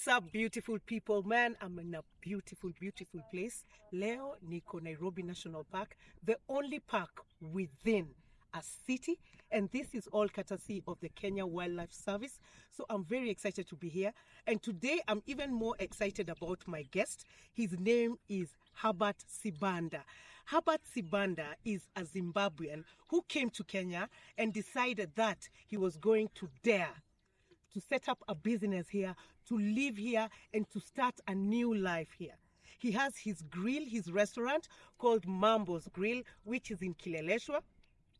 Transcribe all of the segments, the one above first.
What's up, beautiful people? Man, I'm in a beautiful, beautiful place. Leo niko Nairobi National Park, the only park within a city, and this is all courtesy of the Kenya Wildlife Service. So I'm very excited to be here, and today I'm even more excited about my guest. His name is Herbert Sibanda. Herbert Sibanda is a Zimbabwean who came to Kenya and decided that he was going to dare to set up a business here, to live here, and to start a new life here. He has his grill, his restaurant called Mambos Grill, which is in Kileleshwa.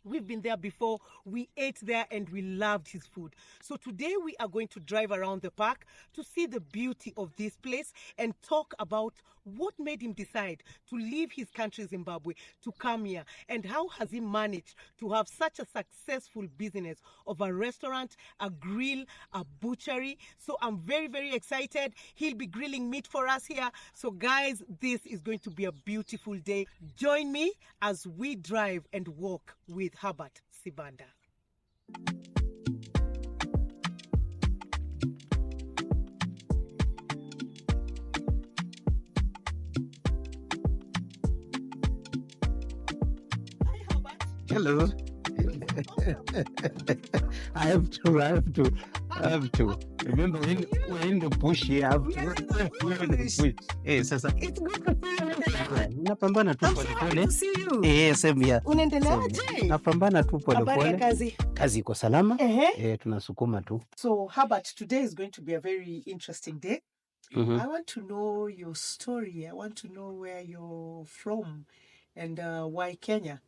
We've been there before. We ate there and we loved his food. So today we are going to drive around the park to see the beauty of this place and talk about what made him decide to leave his country, Zimbabwe, to come here, and how has he managed to have such a successful business of a restaurant, a grill, a butchery. So I'm very, very excited. He'll be grilling meat for us here. So guys, this is going to be a beautiful day. Join me as we drive and walk with Herbert Sibanda. Hi, Herbert. Hello. I have to. Remember, when we're in the bush here, we're in the bush. Eh, sasa. It's good to see you. Napambana tu I'm so pole happy pole. to see you. Same here. Unaendeleaje? Napambana tu pole Habari ya pole. kazi. Kazi iko salama. Ehe. Tunasukuma tu. So, Herbert, today is going to be a very interesting day. Mhm. I want to know your story. I want to know where you're from and why Kenya.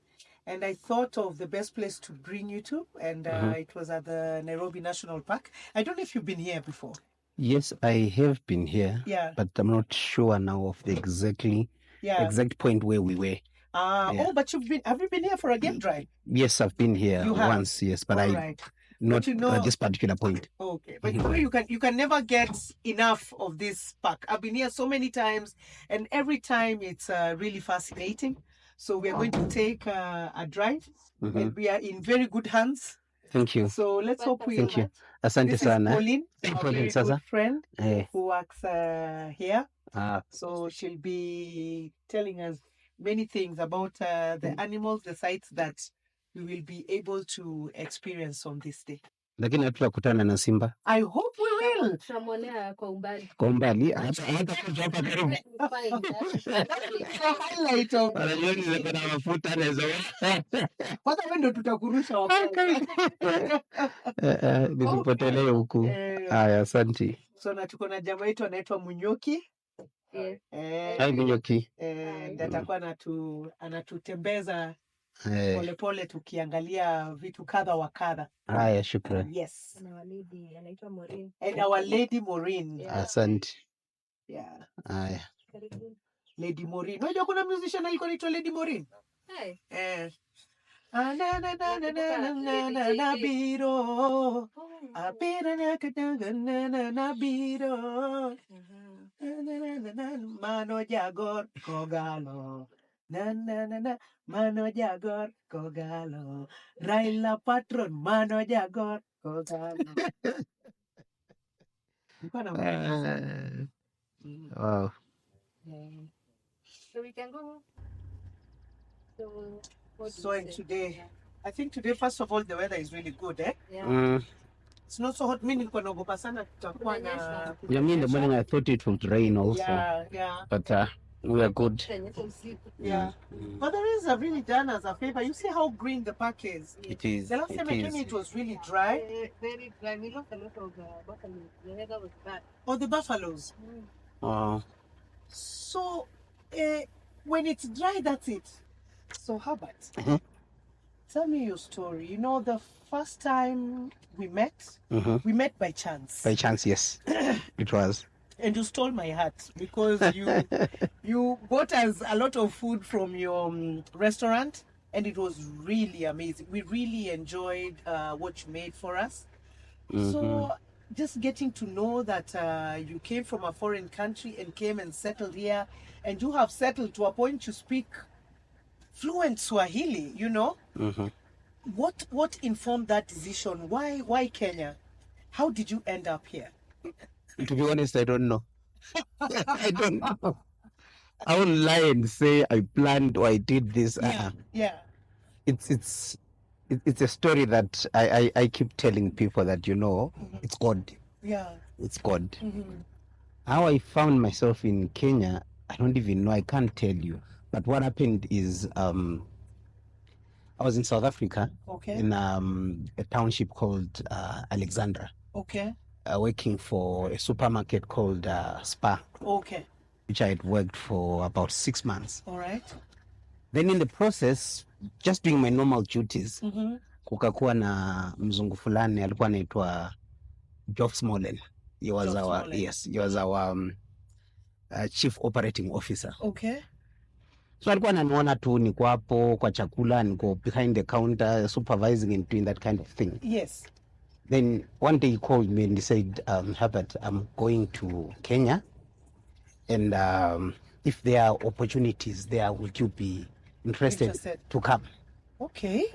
And I thought of the best place to bring you to, and it was at the Nairobi National Park. I don't know if you've been here before. Yes, I have been here. Yeah. But I'm not sure now of the exact point where we were. Yeah. Oh, but have you been here for a game drive? Yes, I've been here You have? once, yes, but All right. not you know- at this particular point. Okay, but you can never get enough of this park. I've been here so many times, and every time it's really fascinating. So we are going to take a drive, and we are in very good hands. Thank you. So let's hope we. Thank you. Asante This is sana. Pauline, Hey, a Pauline, very sasa. good friend Eh. who works here. Ah, So she'll be telling us many things about the animals, the sites that we will be able to experience on this day. lakini hatutakutana na simba I hope we will. Tutamwonea kwa umbali. kwa umbali. Hata kuja hapa karibu. The highlight of Wanajua niko na mafuta naweza. kwanza wewe ndio tutakurusha wakati. Nisipotelee huku. Haya, asante. So na tuko na jamaa wetu anaitwa Munyoki. Yes. Hai Minyoki. Ndio atakuwa anatutembeza Eh, polepole tukiangalia vitu kadha wa kadha. haya, shukrani. Yes. Na walidi anaitwa Maureen. And our Lady Maureen. Yeah. Asante. Yeah. Haya. Karibu. Lady Maureen. Unajua kuna musician alikuwa anaitwa Lady Maureen? Hey. Na biro. Apira na biro. Mano jagor kogalo. Na mano jagor kogalo. Raila patron mano jagor kogalo. Wow. So we can go. So and today, I think today first of all the weather is really good, eh? Yeah. It's not so hot. Mimi nilikuwa naogopa sana tutakuwa na Yeah, in the morning I thought it would rain also. Yeah. But we are good. Tutanyesha usiku. Yeah. But the rains have really done us a favor. You see how green the park is. It is. The last time I came, it was really dry. Very dry. We lost a lot of buffalo. The weather was bad. Or the buffaloes. Oh. So, when it's dry, that's it. So, Herbert, tell me your story. You know, the first time we met by chance. By chance, yes. It was. And you stole my heart because you bought us a lot of food from your restaurant, and it was really amazing. We really enjoyed what you made for us. So just getting to know that you came from a foreign country and came and settled here, and you have settled to a point you speak fluent Swahili, you know. What informed that decision? Why Kenya? How did you end up here? To be honest, I don't know. I don't know. I won't lie and say I planned or I did this. Yeah. It's a story that I keep telling people that, it's God. Yeah. It's God. Mm-hmm. How I found myself in Kenya, I don't even know. I can't tell you. But what happened is I was in South Africa in a township called Alexandra. Okay. Working for a supermarket called Spa. Okay. Which I had worked for about 6 months. All right. Then in the process, just doing my normal duties, kukakuwa na mzungu fulani alikuwa anaitwa Geoff Smollen. He was our chief operating officer. Okay. So alikuwa ananiona tu niko hapo kwa chakula, niko behind the counter supervising and doing that kind of thing. Yes. Then one day he called me and he said, Herbert, I'm going to Kenya, and if there are opportunities there, would you be interested to come? Okay.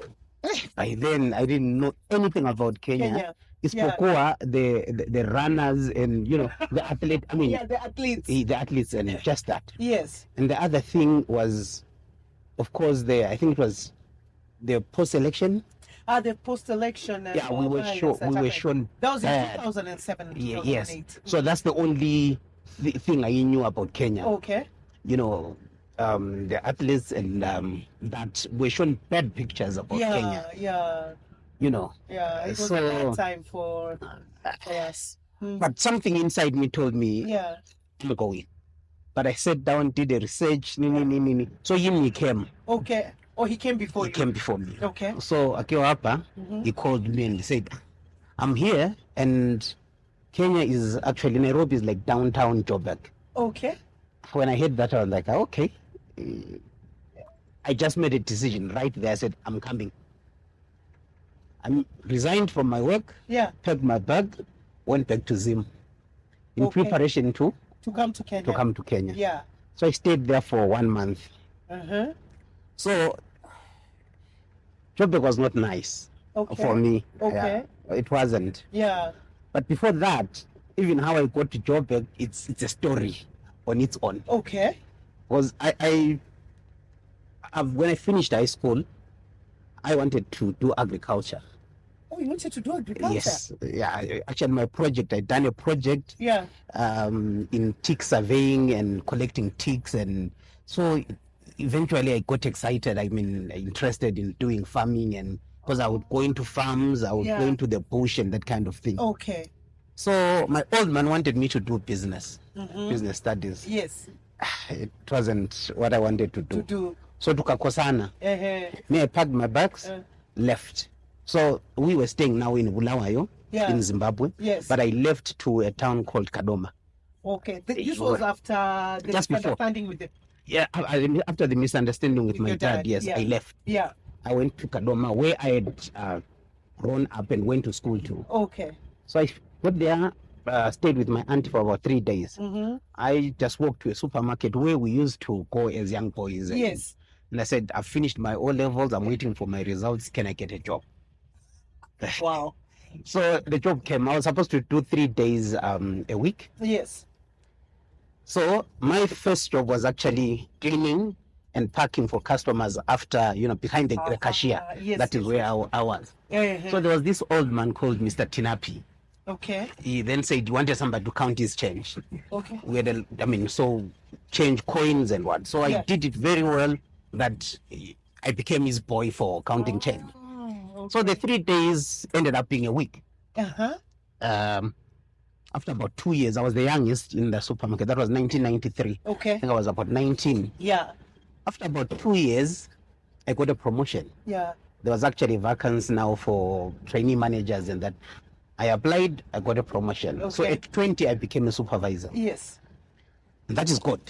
By then, I didn't know anything about Kenya. Isipokuwa the runners and the athlete. I mean, the athletes. The athletes and just that. Yes. And the other thing was, of course, I think it was the post-election. The post-election. We were shown. That was in 2007. Yes. So that's the only thing I knew about Kenya. Okay. The athletes and that were shown bad pictures about Kenya. Yeah. Yeah, it was a bad time for us. But something inside me told me, I'm going. But I sat down, did a research, So he came. Okay. Oh, he came before you? He came before me. Okay. So akiwa hapa, he called me and he said, I'm here, and Kenya is actually, Nairobi is like downtown Joburg. Okay. When I heard that, I was like, okay. I just made a decision right there. I said, I'm coming. I resigned from my work, packed my bag, went back to Zim in preparation to come to Kenya. Yeah. So I stayed there for 1 month. So Joburg was not nice for me. Okay. It wasn't. Yeah. But before that, even how I got to Joburg, it's a story on its own. Okay. Because I when I finished high school, I wanted to do agriculture. Oh, you wanted to do agriculture? Yes. Yeah. Actually, my project, I'd done a project. Yeah. In tick surveying and collecting ticks, and so eventually I got excited. Interested in doing farming, and because I would go into farms, I would go into the bush and that kind of thing. Okay. So my old man wanted me to do business studies. Yes. It wasn't what I wanted to do. So tukakosana. Me, I packed my bags, left. So we were staying now in Bulawayo, in Zimbabwe. Yes. But I left to a town called Kadoma. Okay. This was after the misunderstanding with the... Yeah, after the misunderstanding with my dad, yes, I left. Yeah. I went to Kadoma, where I had grown up and went to school too. Okay. So I got there, stayed with my auntie for about 3 days. I just walked to a supermarket where we used to go as young boys. Yes. And I said, I've finished my O-levels, I'm waiting for my results, can I get a job? Wow. So the job came. I was supposed to do 3 days a week. Yes. So my first job was actually cleaning and packing for customers after, behind the cashier. Yes, that is where I was. So there was this old man called Mr. Tinapi. Okay. He then said he wanted somebody to count his change. Okay. We had change coins and what. So I did it very well that I became his boy for counting change. Okay. So the 3 days ended up being a week. After about 2 years, I was the youngest in the supermarket. That was 1993. Okay. I think I was about 19. Yeah. After about 2 years, I got a promotion. Yeah. There was actually vacancies now for trainee managers and that. I applied, I got a promotion. Okay. So at 20, I became a supervisor. Yes. And that is good.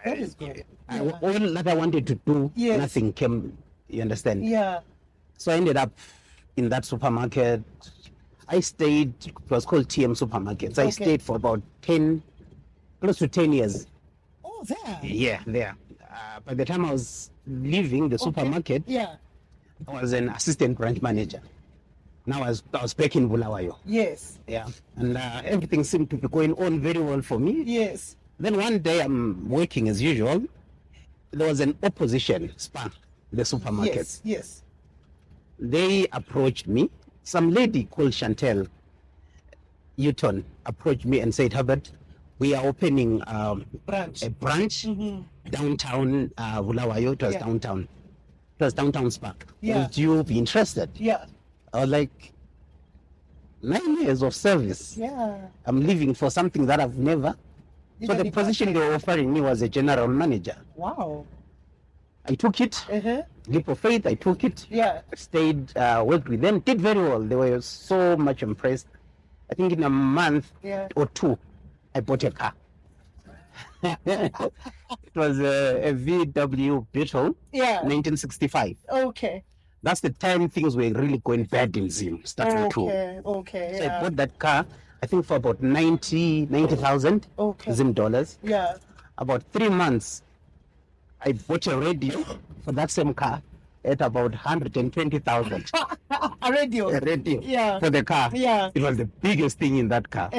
That is good. All that I wanted to do, nothing came, you understand? Yeah. So I ended up in that supermarket. I stayed, it was called TM Supermarkets. I stayed for about close to 10 years. Oh, there? Yeah, there. By the time I was leaving the supermarket, I was an assistant branch manager. Now I was back in Bulawayo. Yes. Yeah. And everything seemed to be going on very well for me. Yes. Then one day I'm working as usual. There was an opposition span, the supermarkets. Yes. They approached me. Some lady called Chantel Uton approached me and said, Herbert, we are opening a branch downtown Bulawayo. It was downtown. It was downtown Spark. Yeah. Would you be interested? Yeah. I was like, 9 years of service. Yeah. I'm leaving for something that I've never. So the position they were offering me was a general manager. Wow. I took it. Leap of faith. I took it. Yeah. Stayed, worked with them. Did very well. They were so much impressed. I think in a month or two, I bought a car. It was a VW Beetle. 1965. Okay. That's the time things were really going bad in Zim. Starting to. Okay. So I bought that car, I think for about 90,000 Zim dollars. Yeah. About 3 months, I bought a radio for that same car at about 120,000. A radio. A radio. Yeah. For the car. Yeah. It was the biggest thing in that car.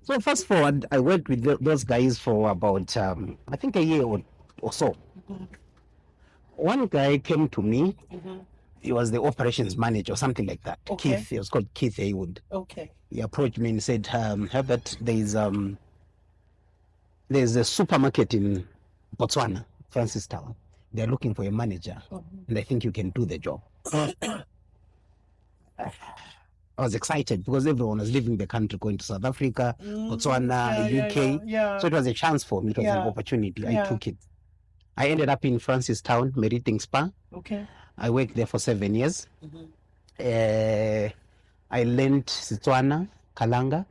So fast forward, I worked with those guys for about, I think a year or so. One guy came to me. He was the operations manager or something like that. Okay. Keith. He was called Keith Haywood. Okay. He approached me and said, Herbert, there's a supermarket in Botswana, Francistown. They're looking for a manager, and I think you can do the job. I was excited because everyone was leaving the country, going to South Africa, Botswana, UK. So it was a chance for me. It was an opportunity. I took it. I ended up in Francistown, Meriting Spa. Okay. I worked there for 7 years. I learned Setswana, Kalanga.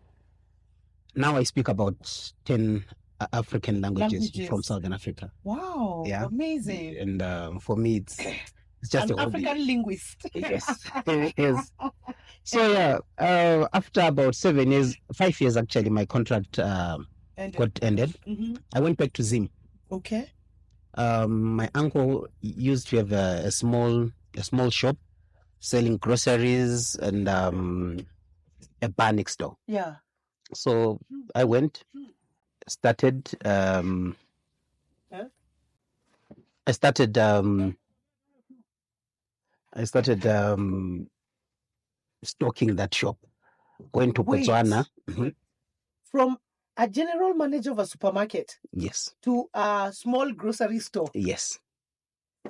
Now I speak about 10 African languages from Southern Africa. Wow. Yeah. Amazing. And for me, it's just an a hobby. African linguist. Yes. Yes. So after about 7 years, 5 years actually, my contract got ended. I went back to Zim. Okay. My uncle used to have a small shop selling groceries and a bar next door. Yeah. So I went, started. I started stocking that shop. Going to Botswana. From a general manager of a supermarket. Yes. To a small grocery store. Yes.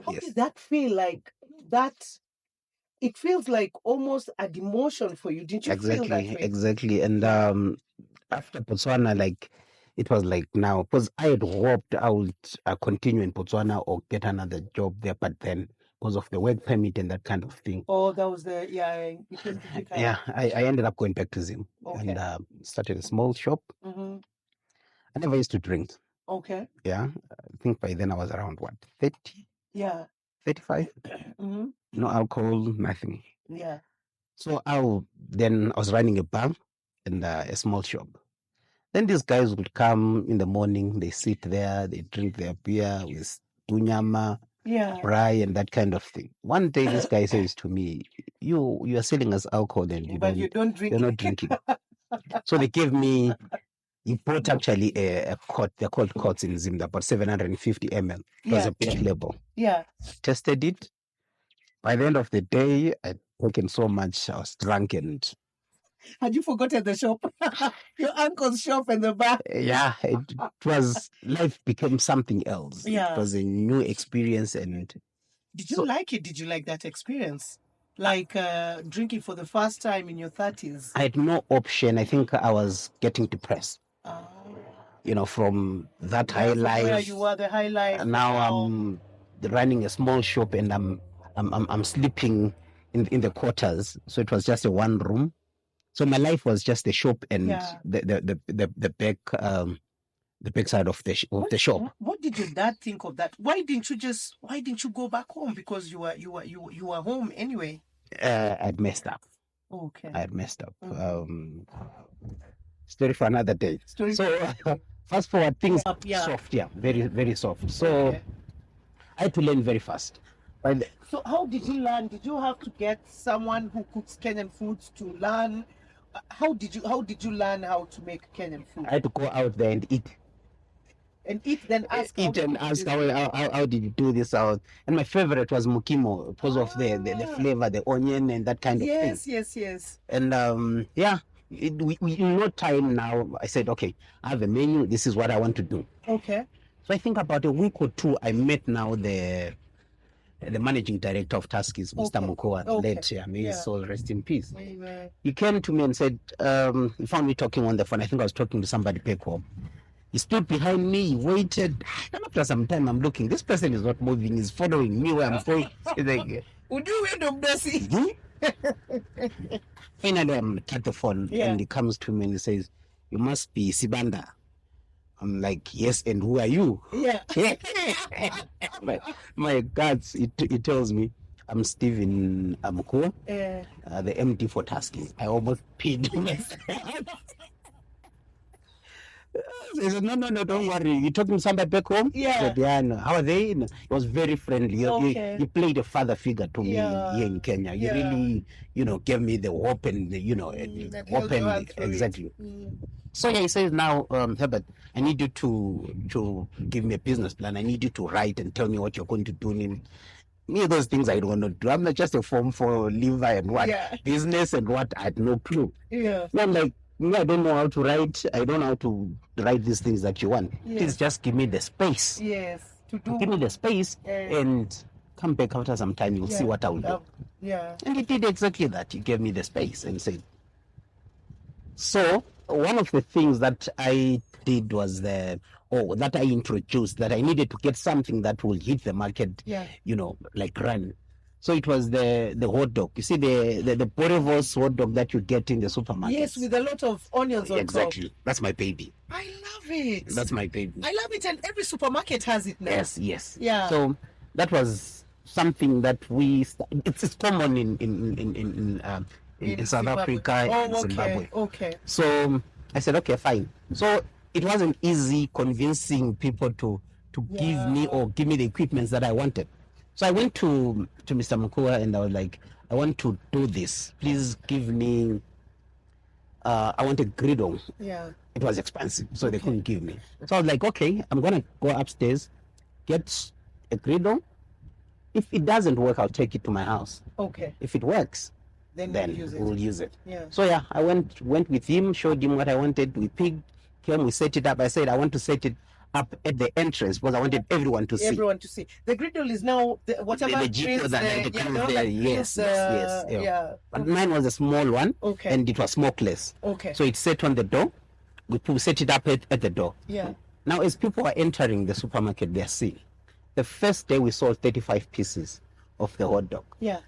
How did that feel like? That it feels like almost a demotion for you. Didn't you feel that way? Exactly. And after Botswana, like it was like now, because I had hoped I would continue in Botswana or get another job there, but then because of the work permit and that kind of thing. Oh, that was the I ended up going back to Zim and started a small shop. I never used to drink. Okay. Yeah, I think by then I was around 30? Yeah. 35? No alcohol, nothing. Yeah. So I was running a bar and a small shop. Then these guys would come in the morning, they sit there, they drink their beer with tunyama, fry and that kind of thing. One day this guy says to me, you are selling us alcohol and you don't drink. You're not drinking. So they gave me, he bought actually a quart, they're called quarts in Zim, about 750 ml. It was a big label. Yeah. Tested it. By the end of the day, I'd taken so much, I was drunk and... Had you forgotten the shop? Your uncle's shop and the bar? Yeah, it was, life became something else. Yeah. It was a new experience and... Did you like it? Did you like that experience? Like drinking for the first time in your 30s? I had no option. I think I was getting depressed. You know, from that high life. Where you were, the high life. Now I'm running a small shop and I'm sleeping in the quarters. So it was just a one room. So my life was just the shop and the back side of the shop. What did your dad think of that? Why didn't you go back home? Because you were home anyway. I'd messed up. Okay. I had messed up. Story for another day. So fast forward, things soft, very, very soft. So I had to learn very fast. But So how did you learn? Did you have to get someone who cooks Kenyan foods to learn? How did you learn how to make Kenyan food? I had to go out there and eat. And eat, then ask. Eat and ask how did you do this out? And my favorite was mukimo because of the flavor, the onion and that kind of thing. Yes. And yeah, we in no time now. I said, okay, I have a menu. This is what I want to do. Okay. So I think about a week or two, I met now the managing director of Tuskies, Mr. Mukoa, late. May his soul rest in peace. Amen. He came to me and said, he found me talking on the phone. I think I was talking to somebody back home. He stood behind me, he waited. And after some time, I'm looking, this person is not moving, he's following me where I'm going. He's like, would you wait of this? Finally, I'm at the phone, and he comes to me and he says, you must be Sibanda. I'm like, yes, and who are you? Yeah. my God, he tells me, I'm Stephen Amukua, the MD for Tuskies. I almost peed myself. He said, no, don't worry. You're talking to somebody back home? Yeah. Said, yeah, no. How are they? No. He was very friendly. He played a father figure to me here in Kenya. He really, gave me the hope and, open. Exactly. So he says, now, Herbert, I need you to give me a business plan. I need you to write and tell me what you're going to do. Me, those things I don't want to do. I'm not just a form for liver and what business and what I had no clue. Yeah. So I'm like, I don't know how to write. I don't know how to write these things that you want. Yes. Please just give me the space. Yes. To do. Give me the space and come back after some time. You'll see what I will do. Yeah. And he did exactly that. He gave me the space and said. So one of the things that I did was that I introduced, that I needed to get something that will hit the market. Yeah. Like run. So it was the hot dog. You see the Borevos hot dog that you get in the supermarket. Yes, with a lot of onions on top. Exactly. That's my baby. I love it. That's my baby. I love it, and every supermarket has it now. Yes. Yeah. So that was something that it's common in South Africa and Zimbabwe. Okay. So I said, okay, fine. So it wasn't easy convincing people to give me the equipment that I wanted. So I went to Mr. Mukua and I was like, I want to do this. Please give me, I want a griddle. Yeah. It was expensive, so they couldn't give me. So I was like, okay, I'm going to go upstairs, get a griddle. If it doesn't work, I'll take it to my house. Okay. If it works, then we'll use it. Yeah. So yeah, I went with him, showed him what I wanted. We picked, we set it up. I said, I want to set it up at the entrance because I wanted everyone to see. The griddle is now whatever the jeep that had to come there. Yes. Yeah. But mine was a small one, and it was smokeless. Okay. So it sat on the door. We set it up at the door. Yeah. Now, as people are entering the supermarket, they're seeing. The first day we sold 35 pieces of the hot dog. Yeah.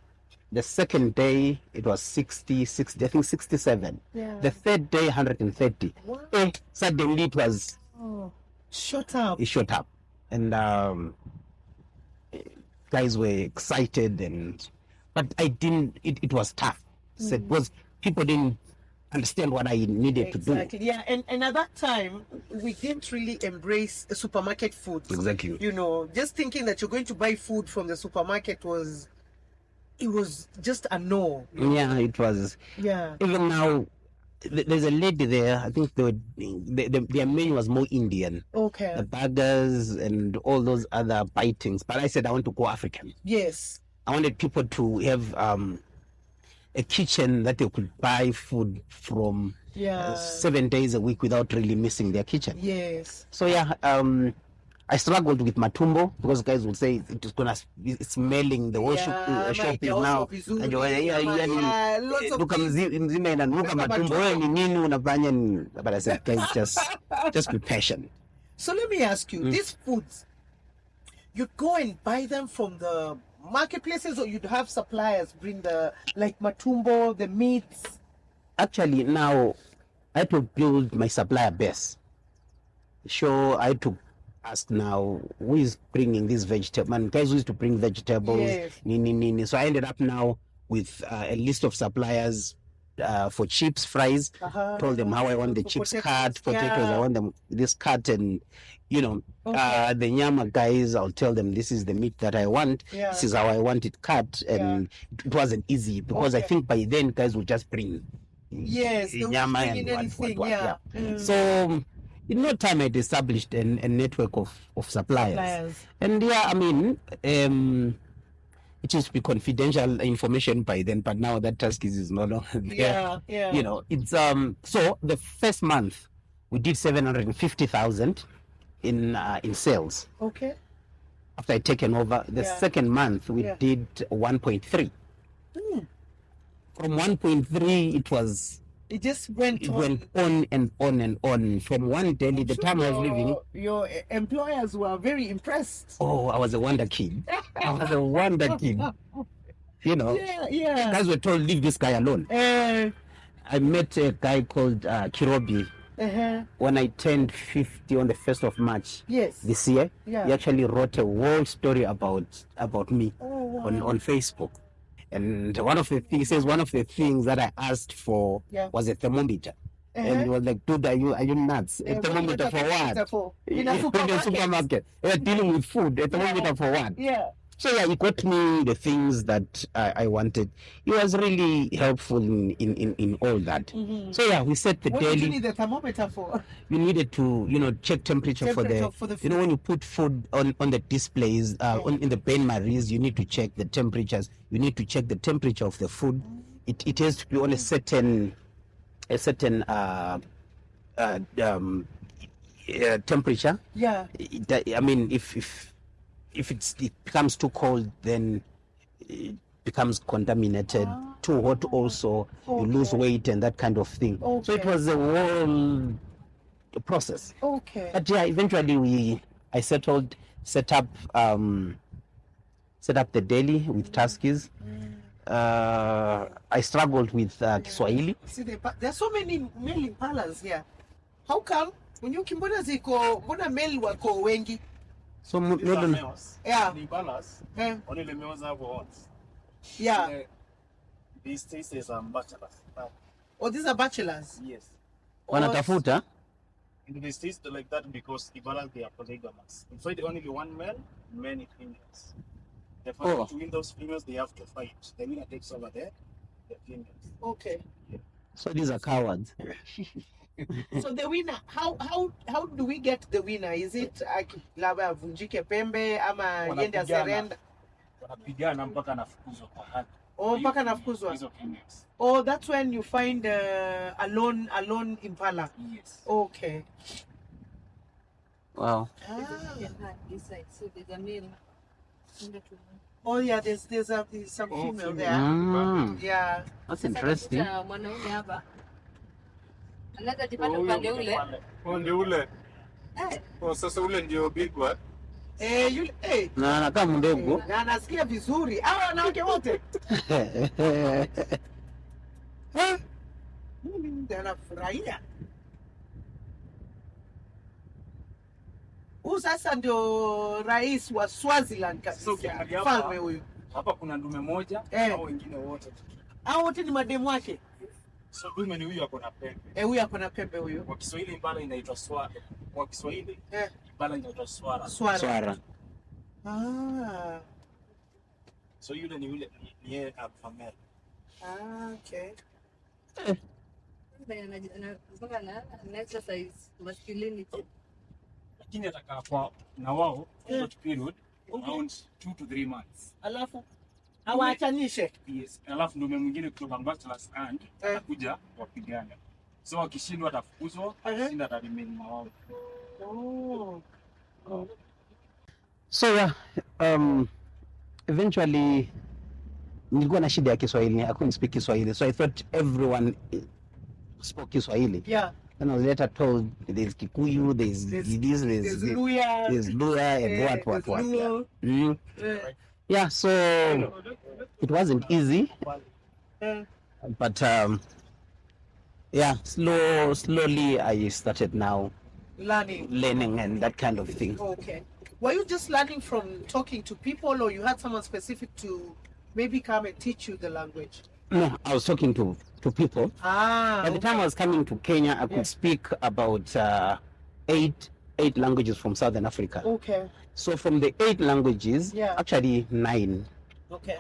The second day it was 60, I think 67. Yeah. The third day 130. Wow. Suddenly it was. Shut up. It shot up, and guys were excited, but I didn't. It was tough. Because people didn't understand what I needed to do. Exactly. Yeah, and at that time we didn't really embrace supermarket food. Exactly. Just thinking that you're going to buy food from the supermarket was just a no. Yeah, it was. Yeah. Even now. There's a lady there. I think their menu was more Indian. Okay. The burgers and all those other bitings. But I said I want to go African. Yes. I wanted people to have a kitchen that they could buy food from 7 days a week without really missing their kitchen. Yes. So yeah, I struggled with matumbo because guys would say it's gonna be smelling the whole shop is now. Look mzima inanuka matumbo wewe ni nini unafanya? But I said, guys, just be patient. So let me ask you, these foods, you'd go and buy them from the marketplaces, or you'd have suppliers bring the matumbo, the meats? Actually, now I had to build my supplier base. So I had to ask now who is bringing these vegetables. Guys who used to bring vegetables. Yes. So I ended up now with a list of suppliers for chips, fries. Told them how I want the chips cut, potatoes, I want them this cut, and you know, the Nyama guys, I'll tell them this is the meat that I want. This is how I want it cut, and it wasn't easy because I think by then guys would just bring Nyama and what. So in no time I'd established a network of suppliers. And I mean, it used to be confidential information by then, but now that task is no longer there. You know, it's so the first month we did 750,000 in sales. Okay. After I'd taken over, the second month we did 1.3. From 1.3 it just went on and on and on. From one daily, the time I was living, your employers were very impressed. Oh, I was a wonder kid. I was a wonder kid. You know, guys were told, leave this guy alone. I met a guy called Kirobi. When I turned 50 on the 1st of March this year. He actually wrote a whole story about me on Facebook. And one of the things that I asked for was a thermometer. And he was like, dude, are you nuts? A thermometer for what? In a supermarket. We're dealing with food. A thermometer for what? So he got me the things that I wanted. He was really helpful in all that. So we set the daily. What did you need the thermometer for? You needed to, check temperature for the food. When you put food on the displays, in the bain maries, you need to check the temperatures. You need to check the temperature of the food. It has to be on a certain temperature. I mean, if it becomes too cold, then it becomes contaminated. Too hot also, you lose weight and that kind of thing. So it was a whole process. But eventually I set up the daily with taskis. I struggled with Kiswahili. See, there's so many male impalas here. How come? When you kimbona ziko, mbona male wako wengi? So these are males. The impalas, only the males have horns. These states are bachelors. Oh, these are bachelors? Yes. Wanatafuta? In the states like that because impalas, they are polygamous. In fact, only one male, many females. Therefore, to win those females, they have to fight. The winner takes over the females. Okay. So these are cowards. So the winner, how do we get the winner? Is it labda vunjike pembe ama yende aserenda? Wanapigana mpaka anafukuzwa kwa haki. Oh, mpaka anafukuzwa. Oh, that's when you find a lone impala. Yes. Okay. Wow. This side, so there's a male. Oh yeah, there's some female there. Yeah. That's interesting. Another depart upande ule. Upande ule. Sasa ule ndio big one. Na anakaa mdogo. Na anasikia vizuri. Hao wanawake wote. Mimi anafurahia. Huyu sasa ndio rais wa Swaziland kabisa. Mfalme huyu. Hapa kuna ndume moja au wengine wote. Hao wote ni mademu wake. So dume ni huyu ako na pembe. Huyu ako na pembe huyu. Kwa Kiswahili imbala inaitwa swara. Kwa Kiswahili imbala inaitwa swara. Swara. So yule ni yule ni yeye alpha male. Okay. An exercise masculinity. Lakini atakaa kwa na wao short period around 2 to 3 months. Alafu hawaachanishe. Yes. Alafu ndume mwingine kutoka bachelors and atakuja wapigana. So wakishindwa atafukuzwa, akishinda ataremain na wao. So eventually nilikuwa na shida ya Kiswahili. I couldn't speak Kiswahili. So I thought everyone spoke Kiswahili. And I was later told there's Kikuyu, there's Luya, and what. Yeah, so it wasn't easy. But slowly I started now learning and that kind of thing. Okay. Were you just learning from talking to people, or you had someone specific to maybe come and teach you the language? No, I was talking to people. Ah. By the time I was coming to Kenya, I could speak about eight languages from Southern Africa. Okay. So from the 8 languages, actually 9. Okay.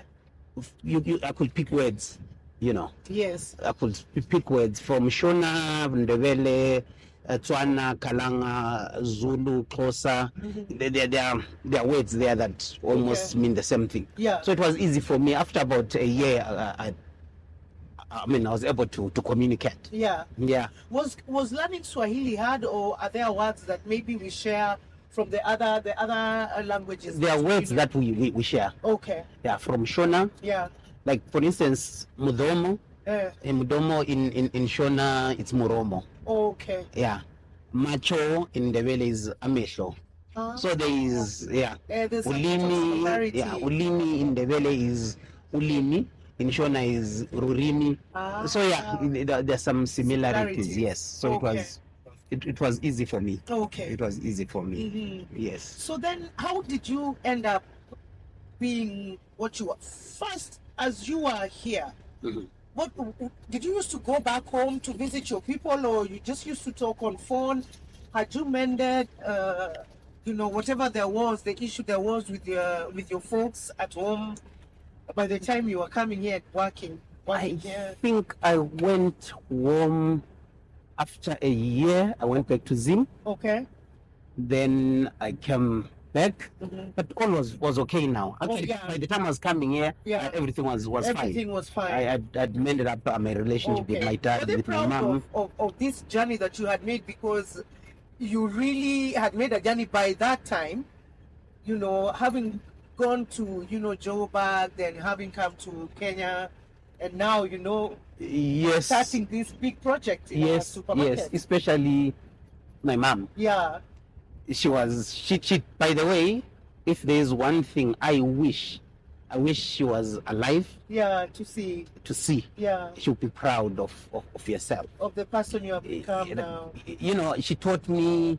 I could pick words, you know. Yes. I could pick words from Shona, Ndebele, Tswana, Kalanga, Zulu, Xhosa. There are words there that almost mean the same thing. Yeah. So it was easy for me. After about a year, I was able to communicate. Yeah. Yeah. Was learning Swahili hard, or are there words that maybe we share from the other languages? There are words that we share. Okay. Yeah, from Shona. Yeah. Like for instance, Mudomo. Mudomo in Shona, it's Muromo. Okay. Yeah. Macho in the valley is Amesho. So there is there's Ulimi. Yeah, Ulimi in the valley is Ulimi. In Shona is Rurimi. So there's some similarities. Yes. So it was easy for me. Okay. It was easy for me. Yes. So then, how did you end up being what you were? First, as you were here, what did you used to go back home to visit your people, or you just used to talk on phone? Had you mended, whatever there was, the issue there was with your folks at home by the time you were coming here and working I here? think I went home after a year. I went back to Zim. Okay. Then I came back, but all was okay now. Actually, by the time I was coming here, everything was fine. Everything was fine. I'd mended up my relationship with my dad, Were you with my proud mom. of this journey that you had made, because you really had made a journey by that time, having gone to, Joburg, then having come to Kenya, and now, Yes. starting this big project in our supermarket. Yes, especially my mom. Yeah. She by the way, if there's one thing I wish she was alive. Yeah, to see. Yeah. She would be proud of yourself. Of the person you have become now. She taught me,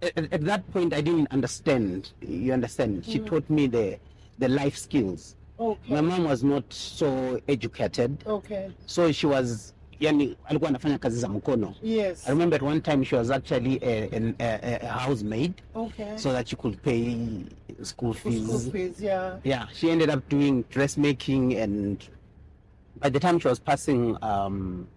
at that point I didn't understand. You understand? She taught me the life skills. Okay. My mom was not so educated. Okay. So she was alikuwa anafanya kazi za mkono. Yes. I remember at one time she was actually a housemaid. Okay. So that she could pay school fees. School fees, yeah. Yeah, she ended up doing dressmaking, and by the time she was passing on,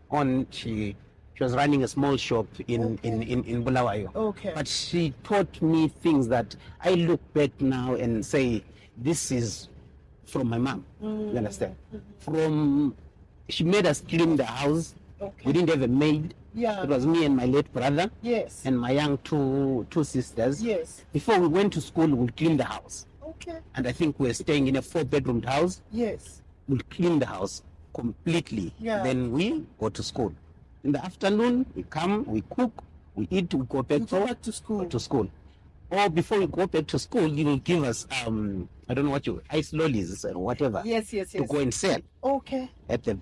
she was running a small shop in Bulawayo. Okay. But she taught me things that I look back now and say, this is from my mom. You understand? She made us clean the house. Okay. We didn't have a maid. Yeah. It was me and my late brother. Yes. And my young two sisters. Yes. Before we went to school, we'd clean the house. Okay. And I think we're staying in a 4-bedroom house. Yes. We'll clean the house completely. Yeah. Then we go to school. In the afternoon, we come, we cook, we eat, we go back to school. Or before we go back to school, you will give us I don't know what ice lollies or whatever. Yes. To go and sell. Okay. At the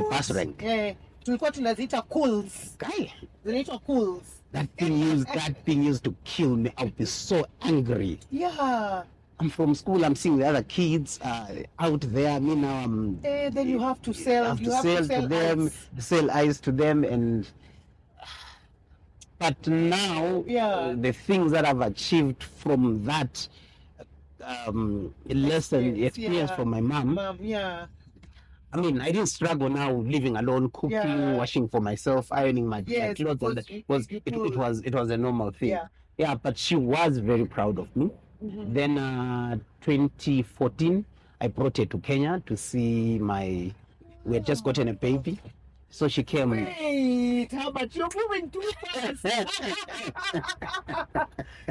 bus rank. Yeah. Tulikuwa tunaziita cools. Guy. Zinaitwa cools. That thing used to kill me. I would be so angry. Yeah. I'm from school. I'm seeing the other kids out there. I mean, now then you have to sell. You have to sell to them, sell ice to them, but now the things that I've achieved from that lesson, experience from my mom. I mean, I didn't struggle now living alone, cooking, washing for myself, ironing my clothes. It was a normal thing. Yeah, but she was very proud of me. Then 2014, I brought her to Kenya to see we had just gotten a baby. So she came. Wait, how much? You're moving too fast.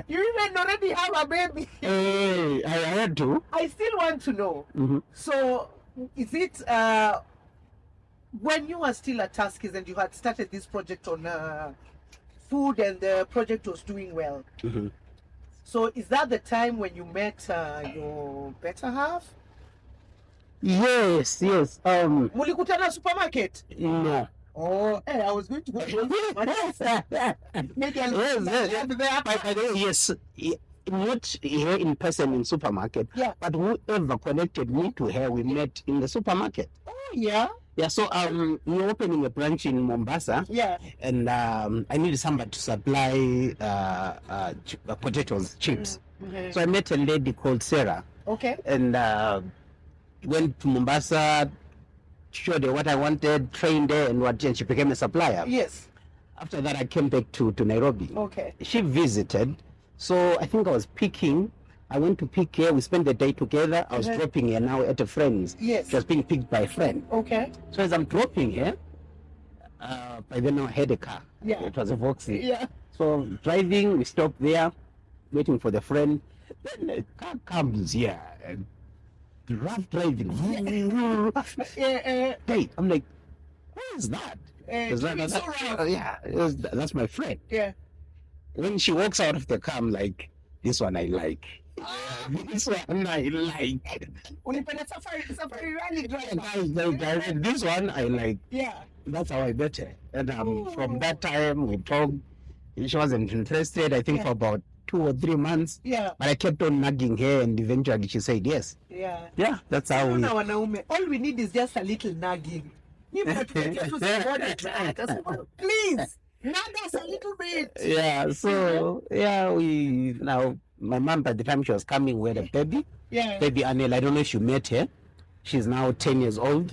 You even already have a baby. Hey, I had to. I still want to know. So, is it when you were still at Tuskys and you had started this project on food, and the project was doing well? So, is that the time when you met your better half? Yes. Mulikutana supermarket? No. Oh, hey, I was going to go to Yes. not here in person in supermarket, but whoever connected me to her, we met in the supermarket. Oh, yeah. Yeah, so we're opening a branch in Mombasa. Yeah. And I needed somebody to supply potatoes, chips. Mm-hmm. So I met a lady called Sarah. Okay. And went to Mombasa, showed her what I wanted, trained her, and she became a supplier. Yes. After that, I came back to Nairobi. Okay. She visited. So I think I was picking. I went to pick her. We spent the day together. I was dropping her now at a friend's. Yes. She was being picked by a friend. Okay. So as I'm dropping her, by then I had a car. Yeah. It was a Vauxhall. Yeah. So driving, we stopped there, waiting for the friend. Then the car comes here. And rough driving. Hey, I'm like, what is that? That's my friend. Yeah. When she walks out of the car, I'm like, this one I like. This one I like. Safari rally driver. This one I like. Yeah. That's how I met her. And from that time, we talked. She wasn't interested, I think, for about 2 or 3 months. Yeah. But I kept on nagging her, and eventually she said yes. Yeah. Yeah, that's how we... All we need is just a little nagging. Please. Nag us a little bit. Yeah, so, my mom, by the time she was coming, we had a baby. Yeah. Baby Anel, I don't know if you met her. She's now 10 years old.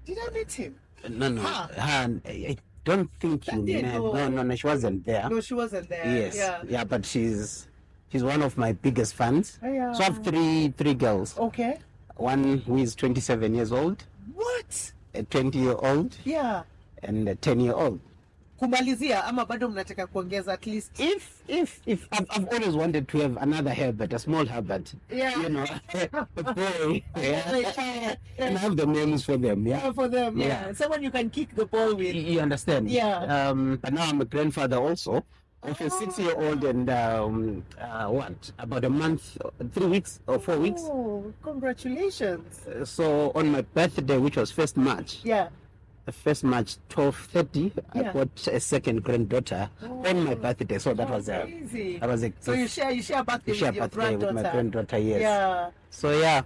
Did I meet him? No. I don't think you met. No, she wasn't there. No, she wasn't there. Yes. Yeah, but she's one of my biggest fans. Yeah. So I have three girls. Okay. One who is 27 years old. What? A 20-year-old. Yeah. And a 10-year-old. Kumalizia ama bado mnataka kuongeza at least? If I've always wanted to have another Herbert, a small Herbert. Yeah. You know, a boy. Yeah. And have the names for them. Yeah. For them. Yeah. Someone you can kick the ball with. You understand? Yeah. But now I'm a grandfather also of a 6-year-old and about a month, 3 weeks or 4 weeks. Oh, congratulations. So on my birthday, which was 1st March. Yeah. The 1st March, 12:30, I got a second granddaughter on my birthday. So that was crazy. That was a so you share birthday with your granddaughter. With my granddaughter, yes. Yeah. So yeah,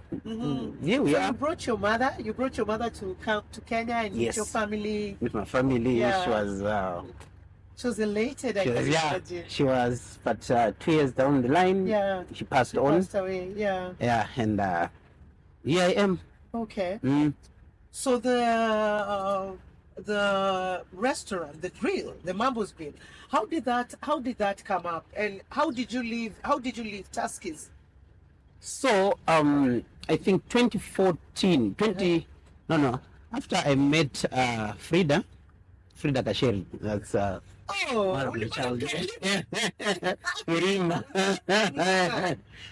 You brought your mother. You brought your mother to come to Kenya and meet your family. With my family, Yeah. She was elated. She was, but 2 years down the line, she passed on. Passed away. Yeah. Yeah, and here I am. Okay. So the restaurant, the grill, the Mambos grill, how did that come up, and how did you leave Tuskies? So I think 2014, after I met Frida Kasheri, that's one of the child.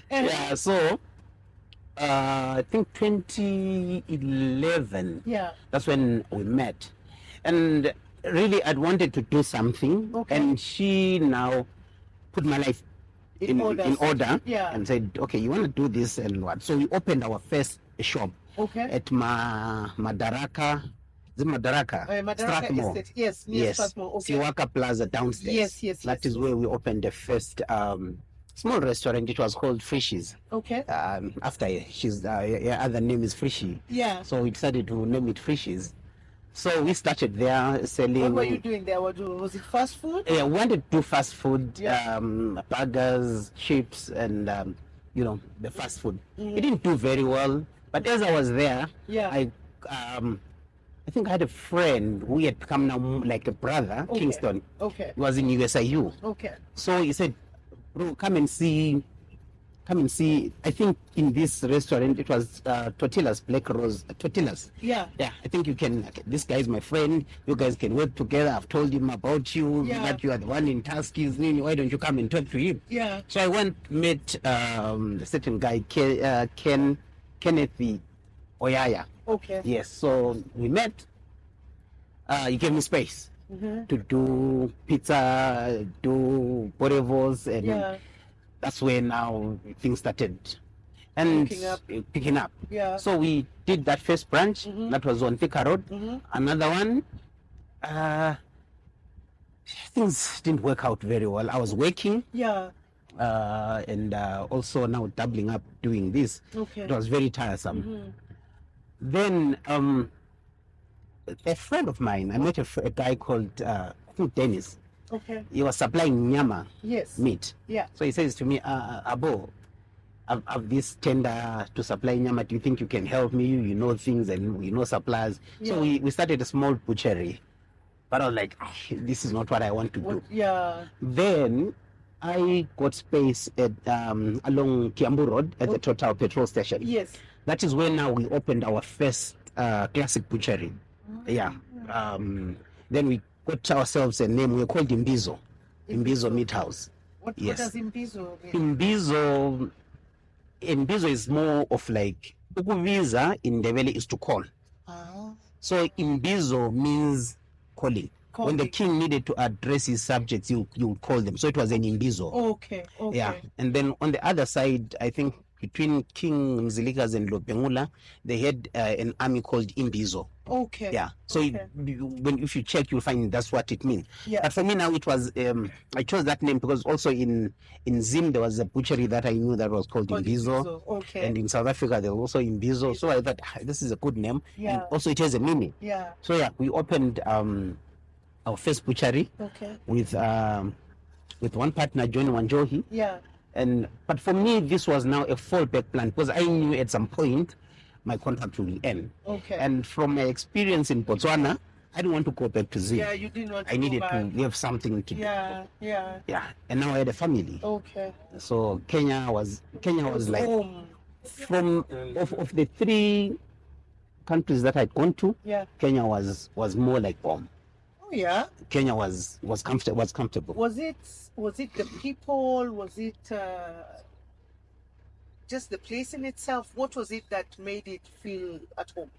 Yeah, so I think 2011. Yeah. That's when we met. And really, I'd wanted to do something. Okay. And she now put my life in order. Yeah. And said, okay, you want to do this and what? So we opened our first shop. Okay. At Madaraka. Is it Madaraka? Madaraka Strathmore. Estate. Yes, near Strathmore. Okay. Siwaka Plaza downstairs. Yes. That is where we opened the first small restaurant. It was called Frishies. Okay. After she's other name is Frishy. Yeah. So we decided to name it Frishies. So we started there selling. What were you doing there? Was it fast food? Yeah, we wanted to do fast food, burgers, chips, and the fast food. It didn't do very well, but as I was there, I think I had a friend who had become now like a brother, Kingston. Okay. He was in USIU. Okay. So he said, bro, come and see. I think in this restaurant, it was Tortillas, Black Rose, Tortillas. Yeah. Yeah, I think you can, this guy is my friend. You guys can work together. I've told him about you, that you are the one in Tuskies. Why don't you come and talk to him? Yeah. So I went, met a certain guy, Kenneth Oyaya. Okay. Yes, so we met. He gave me space to do pizza, do porevos, and that's where now things started and picking up. Yeah. So we did that first branch. That was on Thika Road. Another one, things didn't work out very well. I was working. Yeah. and also now doubling up doing this. Okay. It was very tiresome. Then a friend of mine, I met a guy called Dennis. Okay. He was supplying nyama meat. Yeah. So he says to me, Abo, I've this tender to supply nyama. Do you think you can help me? You know things and you know suppliers. Yeah. So we started a small butchery. But I was like, this is not what I want to do. Yeah. Then I got space at along Kiambu Road at the Total petrol station. Yes. That is where now we opened our first classic butchery. Yeah. Then we got ourselves a name. We called Imbizo. Imbizo Meathouse. What Yes. does Imbizo mean? Imbizo is more of like ukubiza in Ndebele is to call. So Imbizo means calling. When the king needed to address his subjects, you would call them. So it was an Imbizo. Okay. Yeah. And then on the other side, I think between King Mzilikas and Lopengula, they had an army called Imbizo. Okay. Yeah. So if you check, you'll find that's what it means. Yeah. But for me now, it was I chose that name because also in Zim there was a butchery that I knew that was called Imbizo. Okay. And in South Africa there was also Imbizo. So I thought this is a good name. Yeah. And also it has a meaning. Yeah. So yeah, we opened our first butchery. Okay. With one partner, Johnny Wanjohi. Yeah. But for me, this was now a fallback plan because I knew at some point my contract will end. Okay. And from my experience in Botswana, I didn't want to go back to Zim. Yeah, you didn't want to I needed go back. to have something to do. Yeah. And now I had a family. Okay. So Kenya was like home. from of the three countries that I'd gone to, Kenya was more like home. Oh yeah. Kenya was comfortable. Was it the people? Was it just the place in itself? What was it that made it feel at home?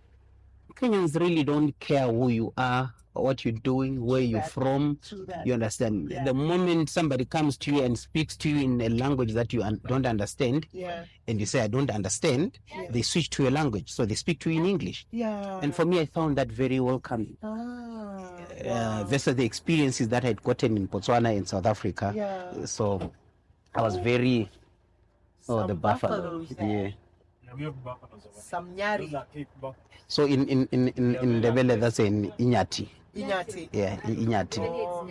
Kenyans really don't care who you are, or what you're doing, where you're from. You understand? Yeah. The moment somebody comes to you and speaks to you in a language that you don't understand, and you say, I don't understand, they switch to a language. So they speak to you in English. Yeah. And for me, I found that very welcoming. Wow. Versus the experiences that I'd gotten in Botswana and South Africa. Yeah. So I was very... Some the buffalo. buffaloes there. Yeah, we have buffaloes over Some there. nyari. Those are Cape buffaloes. So in Ndebele, that's in Inyati. Inyati. Yeah, Inyati. Oh.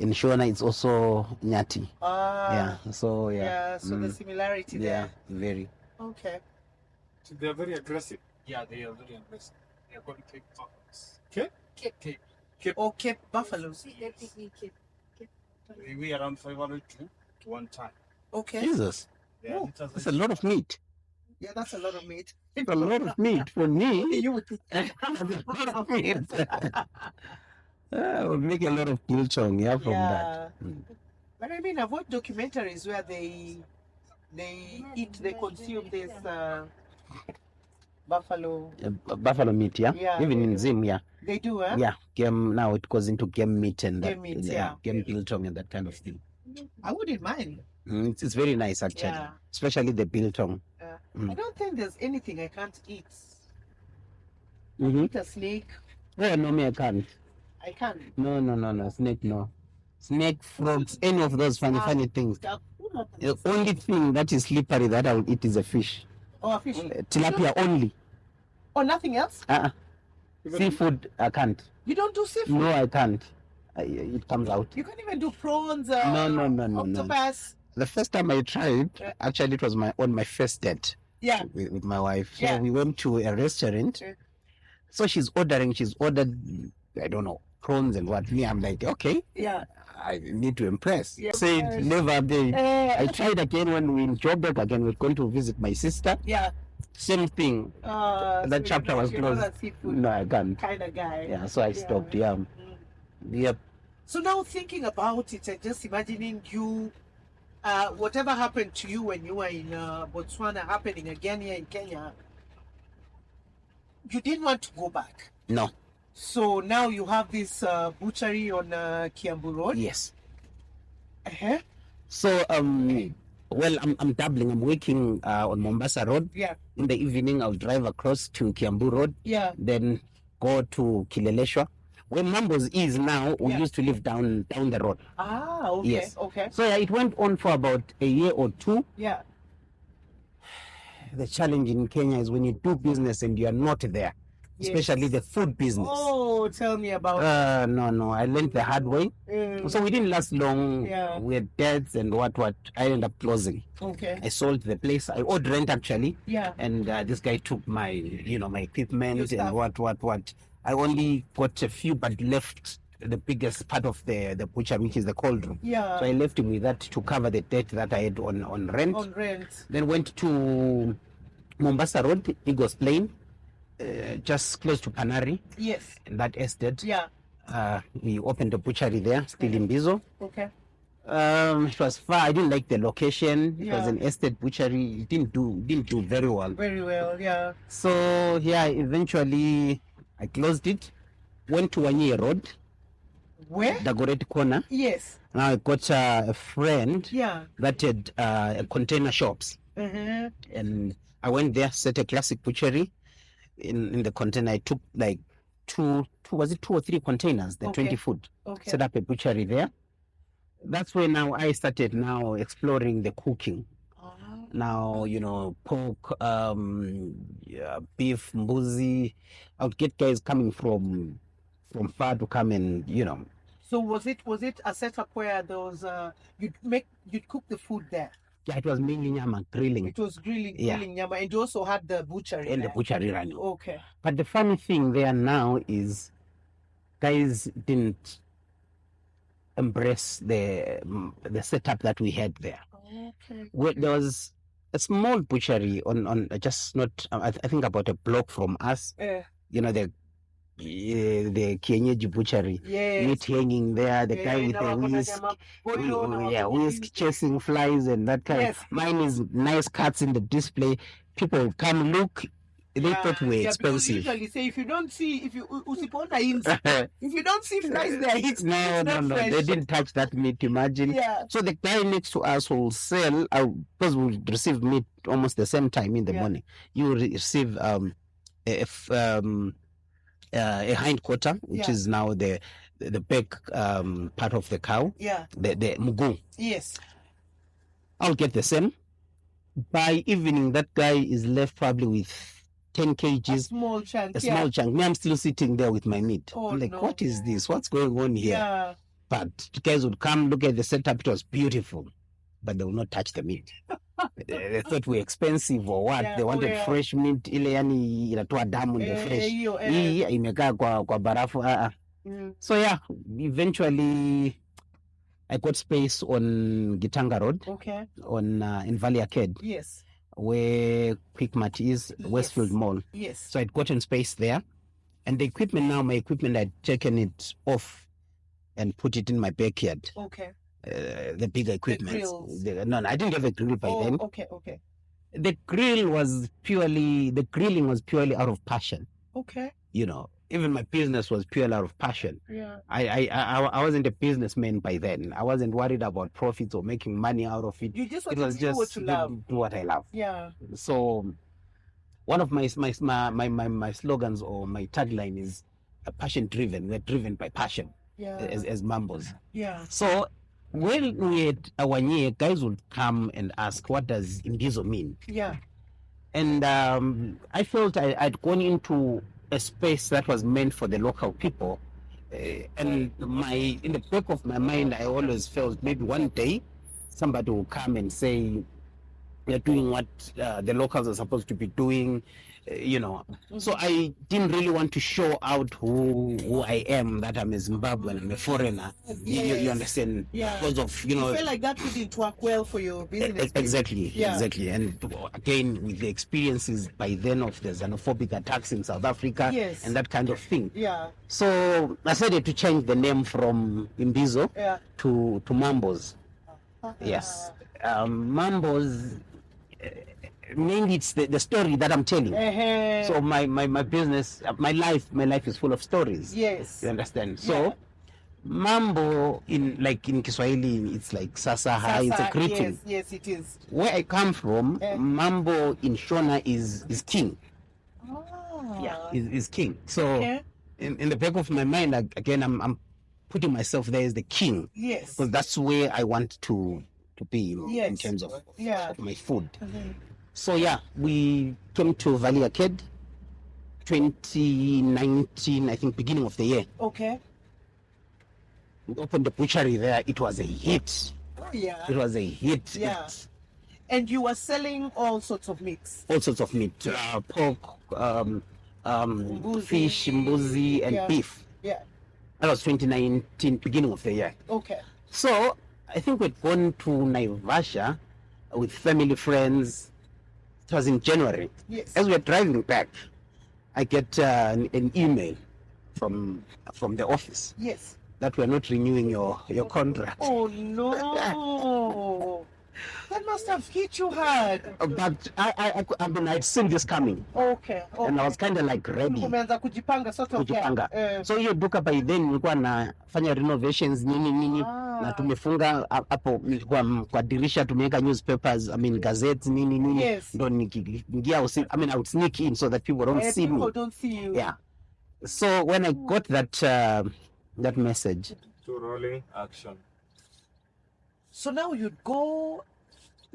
In Shona, it's also Nyati. Ah. Yeah, so yeah. Yeah, so the similarity Yeah, there. very. Okay. So they are very aggressive. Yeah, they are very aggressive. They are called Cape buffaloes. Cape. Or Cape buffaloes. We weigh around 500 to 1 ton. Okay. Jesus, Yeah, that's a lot of meat. Yeah, that's a lot of meat. It's a lot of meat for me. You would think. I would make a lot of biltong, from that. But I mean, I've watched documentaries where they consume this buffalo. Buffalo meat, yeah? Yeah. Even in Zim, yeah. They do, huh? Yeah, game now it goes into game meat and Game meat, yeah. game biltong and that kind of thing. I wouldn't mind. It's very nice actually, Yeah. especially the biltong. I don't think there's anything I can't eat. Mm-hmm. Eat a snake. Oh no, me I can't. I can. No, snake no. Snake, frogs, any of those funny things. The only thing that is slippery that I will eat is a fish. Oh, a fish. Tilapia only. Oh, nothing else? Seafood, I can't. You don't do seafood? No, I can't. It comes out. You can't even do prawns, No. octopus. The first time I tried, actually, it was on my first date. Yeah. With my wife. So Yeah. we went to a restaurant. So she's ordered, I don't know, prawns and what. Me, I'm like, okay. Yeah. I need to impress. Yeah. Said never again. I tried again when we in Joburg again. We're going to visit my sister. Yeah. Same thing. That chapter was you're closed. not a seafood No, I can't. kind of guy. Yeah, so I stopped. Yeah. Yep. So now thinking about it and just imagining you, whatever happened to you when you were in Botswana happening again here in Kenya, you didn't want to go back. No. So now you have this butchery on Kiambu Road. Yes. Uh-huh. So well, I'm doubling. I'm working on Mombasa Road. Yeah. In the evening, I'll drive across to Kiambu Road. Yeah. Then go to Kileleshwa. where Mambos is now, we used to live down the road. Ah, okay. Yes. Okay. So yeah, it went on for about a year or two. Yeah. The challenge in Kenya is when you do business and you are not there, especially the food business. Oh, tell me about it. No, I learned the hard way. So we didn't last long. Yeah. We had debts and what. I ended up closing. Okay. I sold the place. I owed rent actually. Yeah. And this guy took my, my equipment Your and what. I only got a few, but left the biggest part of the butcher, which is the cold room. Yeah. So I left him with that to cover the debt that I had on rent. On rent. Then went to Mombasa Road, Eagles Plain, just close to Panari. Yes. In that estate. Yeah. We opened a butchery there, still in Bizo. Okay. It was far. I didn't like the location. It was Yeah. an estate butchery. It didn't do very well. Very well, yeah. So yeah, eventually I closed it. Went to Wanye Road, Where? Dagoretti Corner. Yes. Now I got a friend Yeah. that had container shops, and I went there, set a classic butchery in the container. I took like two or three containers, the Okay. 20 foot. Okay. Set up a butchery there. That's where now I started now exploring the cooking. Now, pork, beef, mbuzi. I would get guys coming from far to come and, So was it a setup where there was you'd cook the food there? Yeah, it was mainly nyama, grilling. It was grilling Yeah. nyama, and you also had the butchery. And the there. butchery running. Okay. But the funny thing there now is guys didn't embrace the setup that we had there. Okay. There was a small butchery on just not, I think about a block from us. The Kienyeji butchery. Yes. Meat hanging there, the guy with the whisk chasing flies and that kind. Yes. Mine is nice cuts in the display. People come look. They thought we were People expensive. usually say if you don't see if you don't see flies there, it's No. not fresh. They didn't touch that meat. Imagine. Yeah. So the guy next to us will sell because we receive meat almost the same time in the morning. You will receive a hind quarter, which is now the back part of the cow. Yeah. The mugu. Yes. I'll get the same. By evening, that guy is left probably with 10 kgs. A small chunk. A small chunk. Me, I'm still sitting there with my meat. Oh, I'm like, no. what is this? What's going on here? Yeah. But the guys would come, look at the setup. It was beautiful. But they will not touch the meat. They thought we were expensive or what. Yeah, They wanted fresh meat. Ile yani inatoa damu the fresh. Hii imekaa kwa barafu. So yeah, eventually I got space on Gitanga Road. Okay. In Valley Arcade. Yes. Where Quickmart is, Westfield Mall. Yes. So I'd gotten space there. And the equipment now, my equipment, I'd taken it off and put it in my backyard. Okay. The bigger equipment. No, I didn't have a grill by then. Okay. The grilling was purely out of passion. Okay. Even my business was purely out of passion. Yeah. I wasn't a businessman by then. I wasn't worried about profits or making money out of it. You just It wanted was to do just what you love. do what I love. Yeah. So one of my slogans or my tagline is passion driven. We're driven by passion. Yeah. As Mambos. Yeah. So when we had our year, guys would come and ask, what does Imbizo mean? Yeah. And I felt I'd gone into a space that was meant for the local people. And in the back of my mind, I always felt maybe one day somebody will come and say, they're doing what the locals are supposed to be doing, So I didn't really want to show out who I am, that I'm a Zimbabwean, I'm a foreigner. Yes. You understand? Yeah. Because of, You felt like that didn't work well for your business. Exactly. Yeah. Exactly. And again, with the experiences by then of the xenophobic attacks in South Africa Yes. and that kind of thing. Yeah. So I decided to change the name from Imbizo to Mambos. Yes. Mambos, mainly it's the story that I'm telling. So my business, my life is full of stories. Yes. You understand? So Mambo in Kiswahili, it's like Sasa, it's a greeting. Yes, it is. Where I come from, Mambo in Shona is king. Oh. Yeah, is king. So in the back of my mind, again, I'm putting myself there as the king. Yes. Because that's where I want to be Yes. in terms of my food. Mm-hmm. So yeah, we came to Valley Arcade 2019, I think, beginning of the year. Okay. We opened the butchery there. It was a hit. Oh, yeah. It was a hit. Yeah. And you were selling all sorts of meats. All sorts of meat, pork, fish, mbuzi, and beef. Yeah. That was 2019, beginning of the year. Okay. So I think we'd gone to Naivasha with family, friends. It was in January. Yes. As we were driving back, I get an email from the office. Yes. That we're not renewing your contract. Oh no. That must have hit you hard. But I mean, I'd seen this coming. Okay. And I was kind of like ready. Umeanza kujipanga sort of. Kujipanga. So hiyo duka by then nilikuwa nafanya renovations nini na tumefunga hapo, nilikuwa kwa dirisha tumeweka newspapers, I mean gazettes nini. Yes. Ndo nikiingia, I mean I would sneak in so that people don't see me. People don't see you. Yeah. So when I got that message. To rolling action. So now you'd go,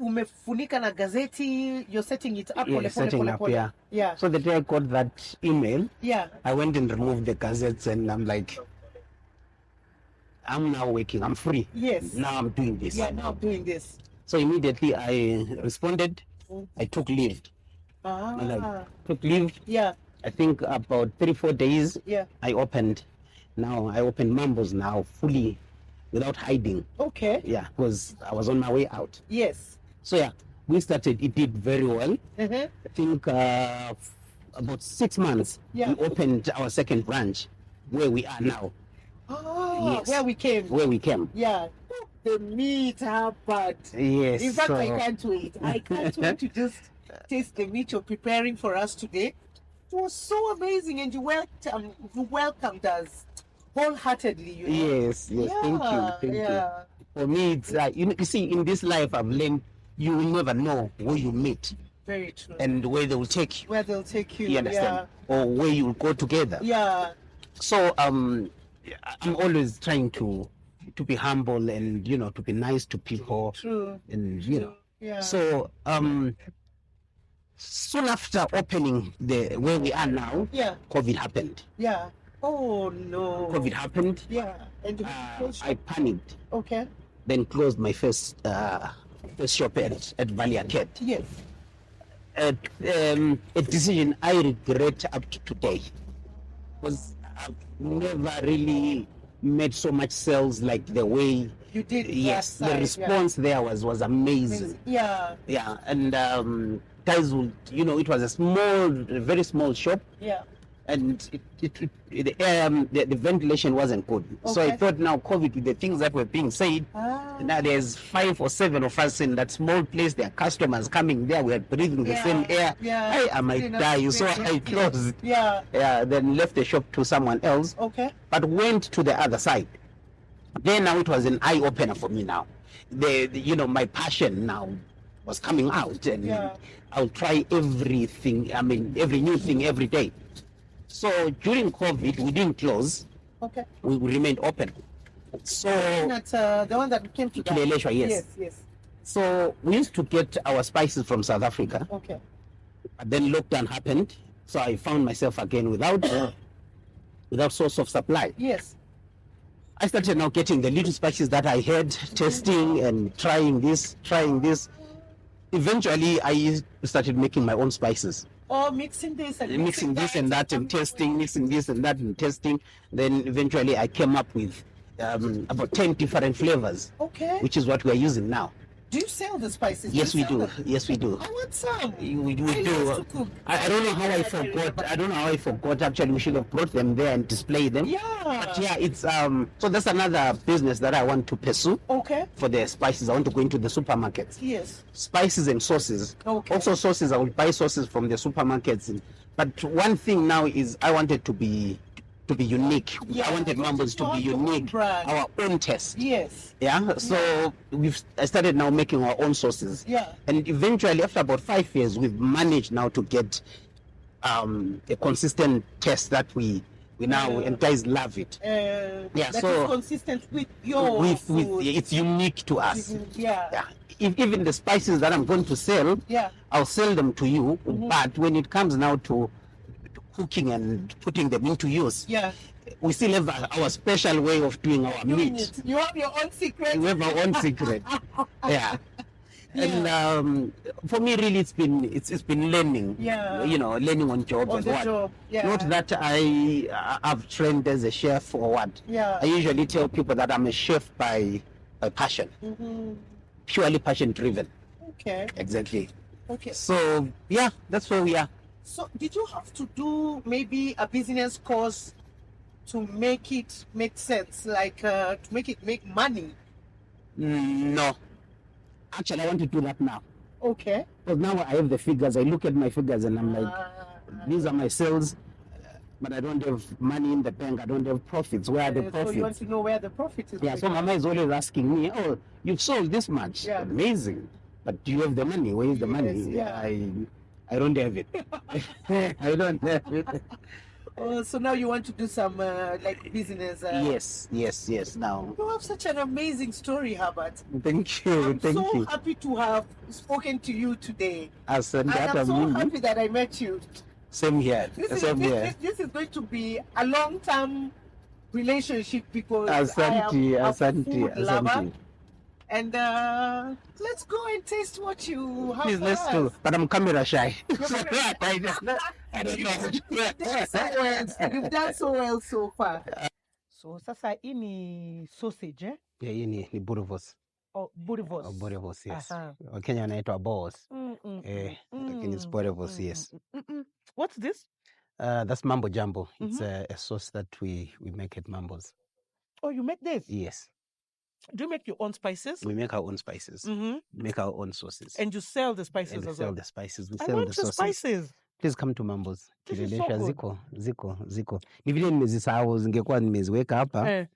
umefunika na gazeti, you're setting it up. Yeah, setting up, yeah. Yeah. So the day I got that email, yeah, I went and removed the gazettes and I'm like, I'm now working, I'm free. Yes. Now I'm doing this. Yeah, now I'm doing this. So immediately I responded, I took leave. And I took leave. Yeah. I think about 3-4 days, yeah, I opened Mambos now fully without hiding. Okay. Yeah, because I was on my way out. Yes. So yeah, we started, it did very well. Mm-hmm. I think about 6 months, we opened our second branch where we are now. Oh, yes. Where we came. Yeah. The meat happened. Yes. In fact, I can't wait. I can't wait to just taste the meat you're preparing for us today. It was so amazing, and you welcomed us wholeheartedly. You know? Yes, thank you. For me, it's you see, in this life I've learned you will never know where you meet. Very true. And where they will take you. Where they'll take you. You understand? Or where you will go together. Yeah. So I'm always trying to be humble and to be nice to people. True. And Yeah. So soon after opening where we are now, COVID happened. Yeah. Oh no. COVID happened. Yeah. And I panicked. Okay. Then closed my first shop at Valley Arcade. Yes. A decision I regret up to today, because I've never really made so much sales like the way you did. Yes, the response there was amazing. Yeah. Yeah, and guys would, it was a very small shop. Yeah. And the ventilation wasn't good. Okay. So I thought now COVID, with the things that were being said, now there's 5 or 7 of us in that small place. There are customers coming there. We are breathing the same air. Yeah. I might die. So I closed. Yeah. Yeah. Then left the shop to someone else. Okay. But went to the other side. Then now it was an eye opener for me now. My passion now was coming out, and I'll try everything. I mean, every new thing every day. So during COVID, we didn't close. Okay. We remained open. So not the one that came to Kileleshwa, yes. Yes. So we used to get our spices from South Africa. Okay. But then lockdown happened, so I found myself again without source of supply. Yes. I started now getting the little spices that I had, testing and trying this. Eventually, I started making my own spices. Oh, mixing this and mixing this and that and testing, mixing this and that and testing. Then eventually I came up with about 10 different flavors. Okay. Which is what we are using now. Do you sell the spices? Yes, we do. Yes, we do. I want some. We do. I don't know how I forgot. Actually, we should have brought them there and display them. Yeah. But yeah, it's so that's another business that I want to pursue. Okay. For the spices, I want to go into the supermarkets. Yes. Spices and sauces. Okay. Also sauces, I will buy sauces from the supermarkets. But one thing now is I wanted to be unique. Yeah, I wanted Mambos to be unique. Our own taste. Yes. Yeah. So I started now making our own sauces. Yeah. And eventually, after about 5 years, we've managed now to get a consistent taste that we and guys love it. That so is consistent with your food. it's unique to us. Yeah. Even the spices that I'm going to sell, I'll sell them to you. But when it comes now to cooking and putting them into use, we still have our special way of doing our meat. You have your own secret. We have our own secret. And for me, really, it's been learning. Learning on job. Not that I have trained as a chef or what. I usually tell people that I'm a chef by passion, purely passion driven. Okay. Exactly. Okay. So that's where we are. So did you have to do maybe a business course to make it make sense, like to make it make money? No. Actually, I want to do that now. Okay. Because now I have the figures. I look at my figures and I'm like, these are my sales, but I don't have money in the bank. I don't have profits. Where are the profits? So you want to know where the profit is? Yeah, so Mama is always asking me, oh, you've sold this much. Yeah. Amazing. But do you have the money? Where is the money? I don't have it. I don't have it. So now you want to do some like business? Yes. Now you have such an amazing story, Herbert. Thank you. I'm so happy to have spoken to you today. I'm so happy that I met you. Same here. This is going to be a long-term relationship because I am a food lover. And let's go and taste what you have. Please, let's do. But I'm camera shy. I don't know. You've done so well so far. So sasa hii ni sausage, eh? Yeah, hii ni burivos. Oh, burivos. Oh, burivos, yes. Kenya wanaitwa balls. Lakini it's burivos, yes. What's this? That's Mambo Jumbo. It's a sauce that we make at Mambos. Oh, you make this? Yes. Do you make your own spices? We make our own spices. We make our own sauces. And you sell the spices as well? We sell the spices. We I sell want the sauces. Spices. Please come to Mambos. This is so good. Ziko. Ni vile nimezisahau zingekuwa nimeziweka hapa.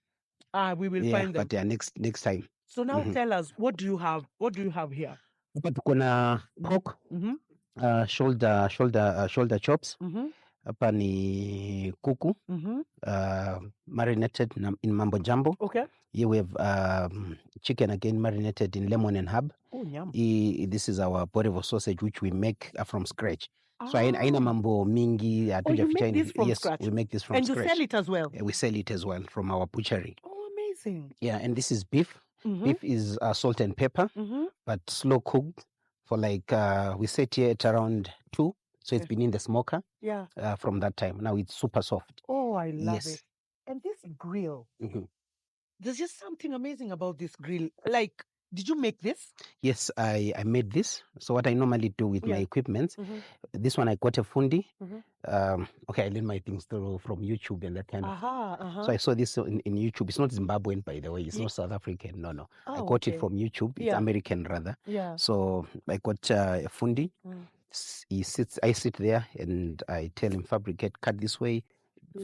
We will find them. But next time. So now tell us, what do you have? What do you have here? Hapa tuko na pork, shoulder chops. Hapa ni kuku, marinated in Mambo Jumbo. Okay. Here we have chicken again marinated in lemon and herb. Oh, yum. This is our borivo sausage which we make from scratch. So aina mambo mingi. You make this from scratch? We make this from scratch. And you sell it as well? Yeah, we sell it as well from our butchery. Oh, amazing. Yeah, and this is beef. Beef is salt and pepper, but slow cooked for like, we set here at around 2. So it's been in the smoker from that time. Now it's super soft. Oh, I love it. And this grill, there's just something amazing about this grill. Like, did you make this? Yes, I made this. So what I normally do with my equipment, this one I got a fundi. Okay, I learned my things from YouTube and that kind of. So I saw this in YouTube. It's not Zimbabwean, by the way. It's not South African. No. I got it from YouTube. It's American rather. So I got a fundi. I sit there and I tell him fabricate, cut this way,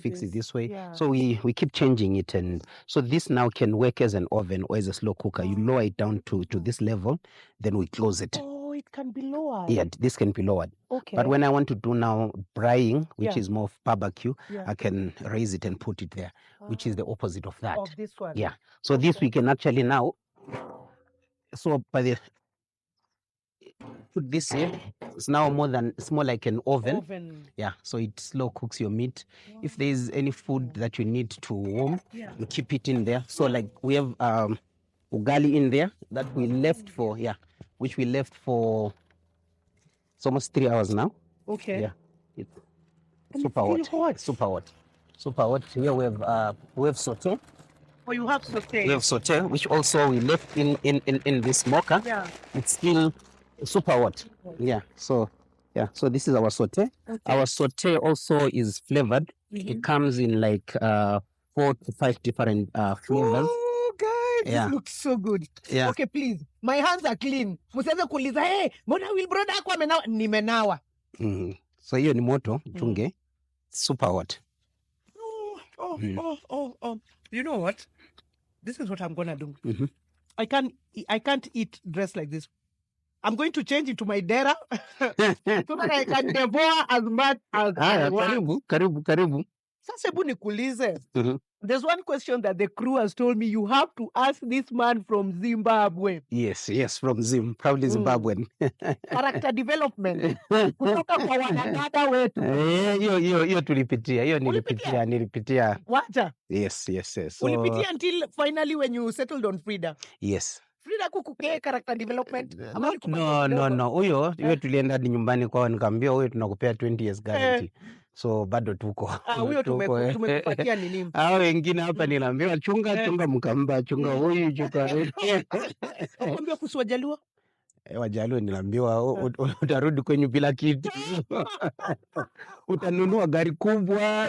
fix it this way. So we keep changing it, and so this now can work as an oven or as a slow cooker. You lower it down to this level, then we close it. Oh, it can be lowered. Yeah, this can be lowered. Okay. But when I want to do now braising, which is more of barbecue, I can raise it and put it there, which is the opposite of that. Of this one. Yeah. So this we can actually now. So by the put this here, it's now it's more like an oven. Yeah, so it slow cooks your meat. If there is any food that you need to warm, you keep it in there. So like we have ugali in there that we left for, which we left for it's almost 3 hours now. Okay. Yeah. It's super hot. Super hot. Here we have saute. Oh, you have saute. We have saute, which also we left in this smoker. Yeah. It's still super hot. So this is our saute. Our saute also is flavored. It comes in like 4 to 5 different flavors. Oh guys, this looks so good. Okay, please, my hands are clean. Msianze kuuliza, hey, mbona Wilbroda ako amenawa? Nimenawa. So hiyo ni moto chunge. Super hot. You know what? This is what I'm gonna do. I can't eat dressed like this. I'm going to change it to my dera so that I can devour as much as I want. Karibu. Sasa hebu nikuulize. Mhm. There's one question that the crew has told me you have to ask this man from Zimbabwe. Yes, from probably Zimbabwean. Character development. Kutoka kwa wanadada wetu. Hiyo tulipitia. Hiyo nilipitia. Wacha. Yes. So, ulipitia until finally when you settled on Frida. Yes. Frida kukupea character development. No. Huyo tulienda hadi nyumbani kwao nikaambia huyo tunakupea 20 years guarantee. So bado tuko. Huyo tumekupatia nini? Hao wengine hapa niliambiwa chunga mkamba, chunga huyu, chunga. Nakwambia kuhusu Wajaluo? Wajaluo niliambiwa utarudi kwenyu bila kitu. Utanunua gari kubwa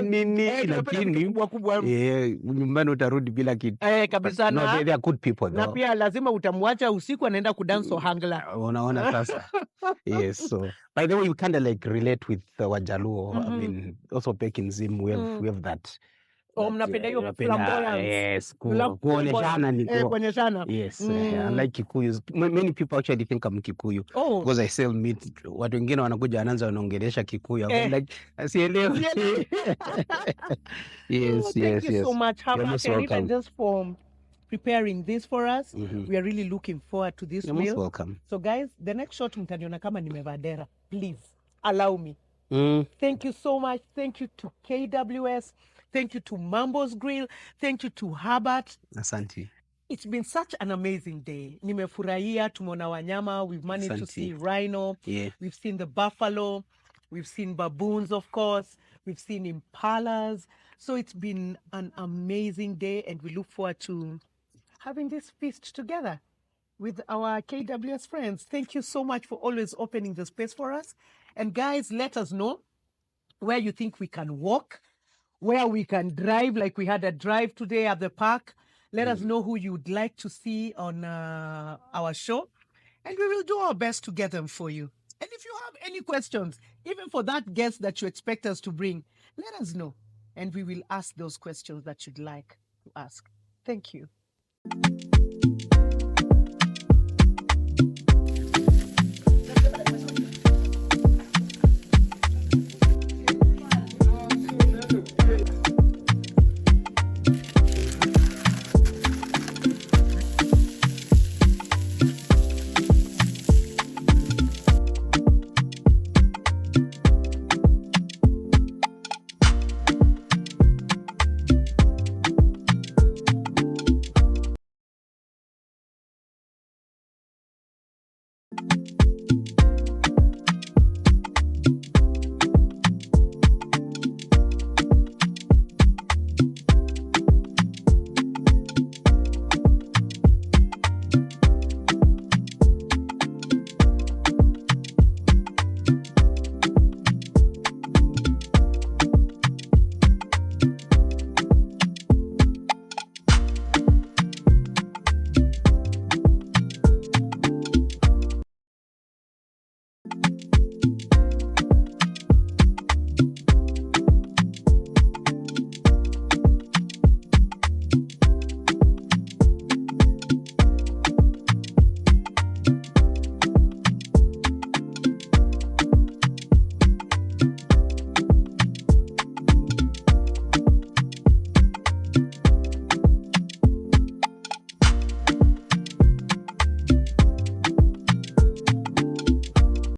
nini lakini kubwa. Nyumbani utarudi bila kitu. Kabisa. No, they are good people though. Na pia lazima utamwacha usiku anaenda kudance hangla. Unaona sasa. Yes, so by the way we kind of like relate with Wajaluo. I mean also back in Zim we have that. Mnapenda hiyo flamboyance. Yes, kuoneshana ni kuonyeshana. Yes, unlike Kikuyu. Many people actually think I'm Kikuyu because I sell meat. Watu wengine wanakuja wanaanza wanaongelesha Kikuyu. I'm like, sielewi. Yes. Thank you so much, Herbert, and just for preparing this for us. We are really looking forward to this meal. You're most welcome. So guys, the next shot mtaniona kama nimevaa dera. Please allow me. Thank you so much. Thank you to KWS. Thank you to Mambos Grill. Thank you to Herbert. Asante. It's been such an amazing day. Nimefurahia, tumeona wanyama. We've managed to see rhino. Yeah. We've seen the buffalo. We've seen baboons, of course. We've seen impalas. So it's been an amazing day, and we look forward to having this feast together with our KWS friends. Thank you so much for always opening the space for us. And guys, let us know where you think we can walk, where we can drive, like we had a drive today at the park. Let us know who you'd like to see on our show, and we will do our best to get them for you. And if you have any questions, even for that guest that you expect us to bring, let us know, and we will ask those questions that you'd like to ask. Thank you.